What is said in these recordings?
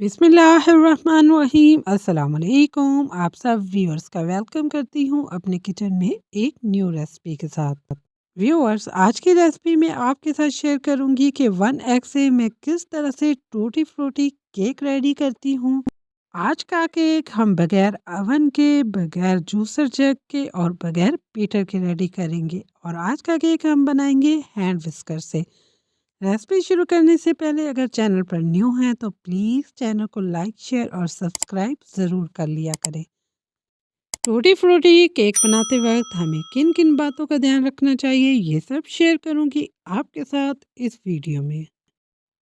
बिस्मिल्लाहिर्रहमानिर्रहीम अस्सलाम वालेकुम। आप सब व्यूअर्स का वेलकम करती हूँ अपने किचन में एक न्यू रेसिपी के साथ। व्यूअर्स, आज की रेसिपी में आपके साथ शेयर करूँगी कि 1 एग से मैं किस तरह से टूटी फ्रूटी केक रेडी करती हूँ। आज का केक हम बगैर अवन के, बगैर जूसर जग के और बगैर बीटर के रेडी करेंगे। और आज का केक हम बनाएंगे हैंड विस्कर से। रेसिपी शुरू करने से पहले अगर चैनल पर न्यू हैं तो प्लीज़ चैनल को लाइक, शेयर और सब्सक्राइब ज़रूर कर लिया करें। टूटी फ्रूटी केक बनाते वक्त हमें किन किन बातों का ध्यान रखना चाहिए, ये सब शेयर करूंगी आपके साथ इस वीडियो में।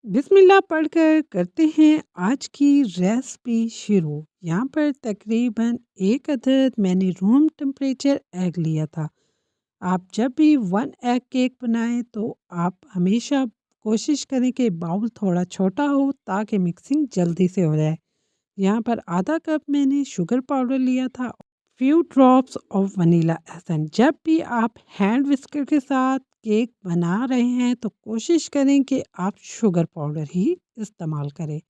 बिस्मिल्लाह पढ़कर करते हैं आज की रेसिपी शुरू। यहाँ पर तकरीबन एक अदद मैंने रूम टेम्परेचर एग लिया था। आप जब भी 1 एग केक बनाएं तो आप हमेशा कोशिश करें कि बाउल थोड़ा छोटा हो ताकि मिक्सिंग जल्दी से हो जाए। यहाँ पर आधा कप मैंने शुगर पाउडर लिया था, few drops of vanilla essence. जब भी आप हैंड विस्कर के साथ केक बना रहे हैं तो कोशिश करें कि आप शुगर पाउडर ही इस्तेमाल करें।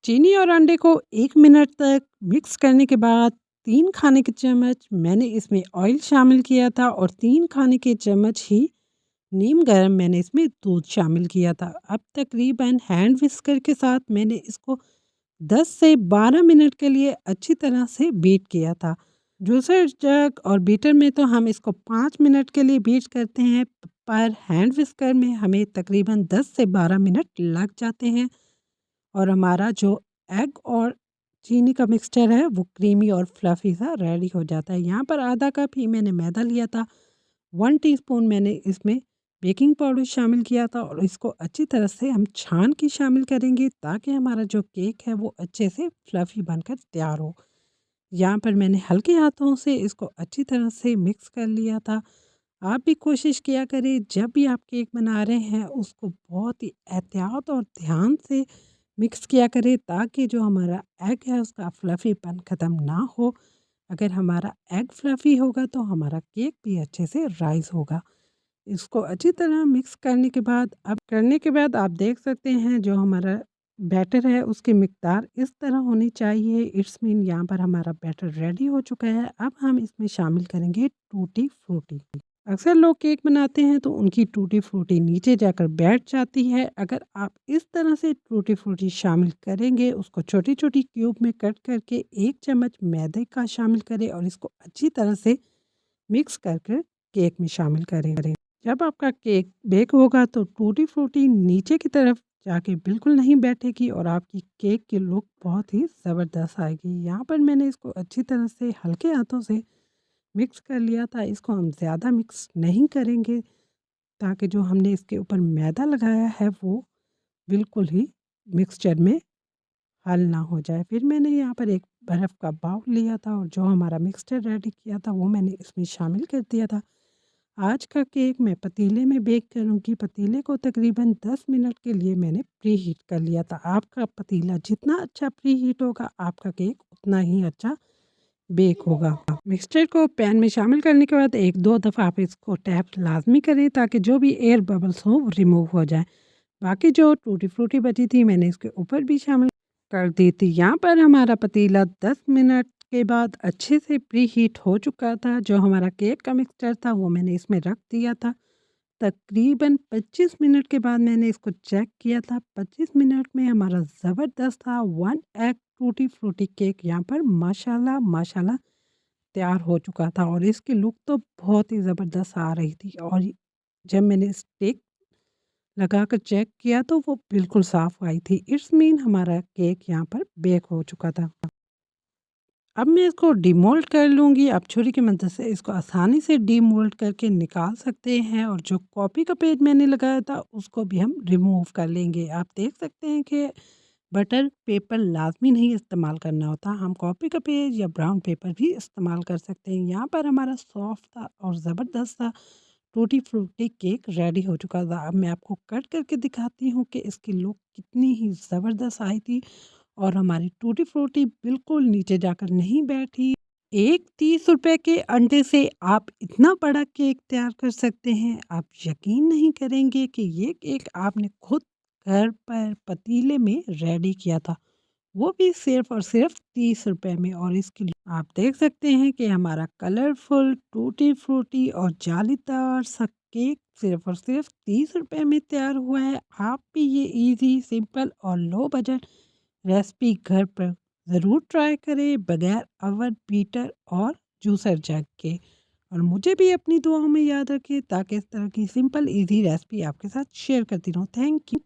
चीनी और अंडे को 1 मिनट तक मिक्स करने के बाद 3 खाने के चम्मच मैंने इसमें ऑयल शामिल किया था और 3 खाने के चम्मच ही नीम गरम मैंने इसमें दूध शामिल किया था। अब तकरीबन हैंड विस्कर के साथ मैंने इसको 10 से 12 मिनट के लिए अच्छी तरह से बीट किया था। जूसर जग और बीटर में तो हम इसको 5 मिनट के लिए बीट करते हैं, पर हैंड विस्कर में हमें तकरीबन 10 से 12 मिनट लग जाते हैं और हमारा जो एग और चीनी का मिक्सचर है वो क्रीमी और फ्लफ़ी सा रेडी हो जाता है। यहाँ पर आधा कप ही मैंने मैदा लिया था, 1 टीस्पून मैंने इसमें बेकिंग पाउडर शामिल किया था और इसको अच्छी तरह से हम छान के शामिल करेंगे ताकि हमारा जो केक है वो अच्छे से फ्लफ़ी बनकर तैयार हो। यहाँ पर मैंने हल्के हाथों से इसको अच्छी तरह से मिक्स कर लिया था। आप भी कोशिश किया करें जब भी आप केक बना रहे हैं उसको बहुत ही एहतियात और ध्यान से मिक्स किया करें ताकि जो हमारा एग है उसका फ्लफ़ीपन ख़त्म ना हो। अगर हमारा एग फ्लफ़ी होगा तो हमारा केक भी अच्छे से राइज़ होगा। इसको अच्छी तरह मिक्स करने के बाद आप देख सकते हैं जो हमारा बैटर है उसकी मिक़दार इस तरह होनी चाहिए। इट्स मीन यहाँ पर हमारा बैटर रेडी हो चुका है। अब हम इसमें शामिल करेंगे टूटी फ्रूटी। अक्सर लोग केक बनाते हैं तो उनकी टूटी फ्रूटी नीचे जाकर बैठ जाती है। अगर आप इस तरह से टूटी फ्रूटी शामिल करेंगे, उसको छोटी-छोटी क्यूब में कट करके 1 चम्मच मैदे का शामिल करें और इसको अच्छी तरह से मिक्स कर कर केक में शामिल करें। जब आपका केक बेक होगा तो टूटी फ्रूटी नीचे की तरफ जाके बिल्कुल नहीं बैठेगी और आपकी केक की लुक बहुत ही ज़बरदस्त आएगी। यहाँ पर मैंने इसको अच्छी तरह से हल्के हाथों से मिक्स कर लिया था। इसको हम ज़्यादा मिक्स नहीं करेंगे ताकि जो हमने इसके ऊपर मैदा लगाया है वो बिल्कुल ही मिक्सचर में हल ना हो जाए। फिर मैंने यहाँ पर एक बर्फ़ का बाउल लिया था और जो हमारा मिक्सचर रेडी किया था वो मैंने इसमें शामिल कर दिया था। आज का केक मैं पतीले में बेक करूँगी। पतीले को तकरीबन 10 मिनट के लिए मैंने प्री हीट कर लिया था। आपका पतीला जितना अच्छा प्री हीट होगा आपका केक उतना ही अच्छा बेक होगा। मिक्सचर को पैन में शामिल करने के बाद 1-2 दफ़ा आप इसको टैप लाज़मी करें ताकि जो भी एयर बबल्स हों वो रिमूव हो जाएँ। बाकी जो टूटी फ्रूटी बची थी मैंने इसके ऊपर भी शामिल कर दी थी। यहाँ पर हमारा पतीला 10 मिनट के बाद अच्छे से प्री हीट हो चुका था। जो हमारा केक का मिक्सचर था वो मैंने इसमें रख दिया था। तकरीबन 25 मिनट के बाद मैंने इसको चेक किया था। 25 मिनट में हमारा ज़बरदस्त था 1 एग टूटी फ्रूटी केक यहाँ पर माशाल्लाह माशाल्लाह तैयार हो चुका था और इसकी लुक तो बहुत ही ज़बरदस्त आ रही थी। और जब मैंने स्टिक लगाकर चेक किया तो वो बिल्कुल साफ़ आई थी। इट्स मीन हमारा केक यहाँ पर बेक हो चुका था। अब मैं इसको डिमोल्ड कर लूँगी। आप छुरी की मदद से इसको आसानी से डिमोल्ड करके निकाल सकते हैं और जो कॉपी का पेज मैंने लगाया था उसको भी हम रिमूव कर लेंगे। आप देख सकते हैं कि बटर पेपर लाज़मी नहीं इस्तेमाल करना होता। हम कॉपी का पेज या ब्राउन पेपर भी इस्तेमाल कर सकते हैं। यहाँ पर हमारा सॉफ्ट था और ज़बरदस्त सा टूटी फ्रूटी केक रेडी हो चुका था। अब मैं आपको कट करके दिखाती हूँ कि इसकी लुक कितनी ही ज़बरदस्त आई थी और हमारी टूटी फ्रूटी बिल्कुल नीचे जाकर नहीं बैठी। एक 30 रुपए के अंडे से आप इतना बड़ा केक तैयार कर सकते हैं। आप यकीन नहीं करेंगे कि ये केक आपने खुद घर पर पतीले में रेडी किया था। वो भी सिर्फ और सिर्फ 30 रुपए में। और इसके लिए आप देख सकते हैं कि हमारा कलरफुल टूटी फ्रूटी और जालीदार सा केक सिर्फ और सिर्फ 30 रुपए में तैयार हुआ है। आप भी ये इजी सिंपल और लो बजट रेसिपी घर पर ज़रूर ट्राई करें बगैर ओवन बीटर और जूसर जग के। और मुझे भी अपनी दुआओं में याद रखें ताकि इस तरह की सिंपल इजी रेसिपी आपके साथ शेयर करती रहूँ। Thank you.